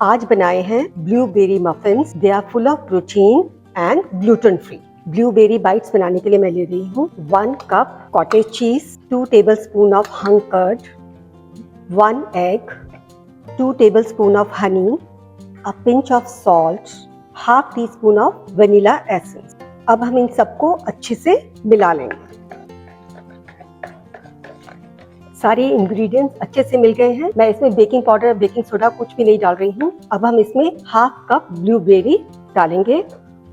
आज बनाए हैं blueberry muffins. They are full of protein and gluten free. Blueberry bites बनाने के लिए मैं ले रही हूँ 1 cup cottage cheese, 2 tablespoon of hung curd, 1 egg, 2 tablespoon of honey, a pinch of salt, half teaspoon of vanilla essence। अब हम इन सबको अच्छे से मिला लेंगे। सारे इंग्रेडिएंट्स अच्छे से मिल गए हैं। मैं इसमें बेकिंग पाउडर, बेकिंग सोडा कुछ भी नहीं डाल रही हूँ। अब हम इसमें हाफ कप ब्लूबेरी डालेंगे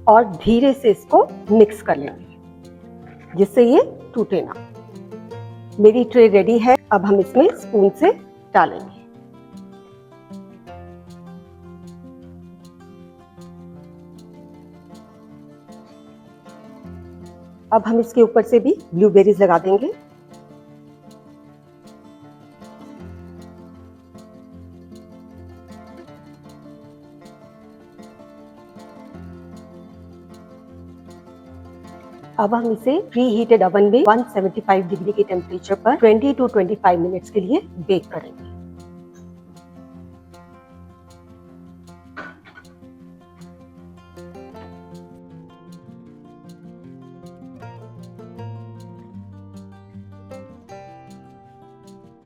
और धीरे से इसको मिक्स कर लेंगे जिससे ये टूटे ना। मेरी ट्रे रेडी है। अब हम इसमें स्पून से डालेंगे। अब हम इसके ऊपर से भी ब्लूबेरीज लगा देंगे। अब हम इसे प्री हीटेड ओवन में 175 डिग्री के टेम्परेचर पर 20 to 25 मिनट्स के लिए बेक करेंगे।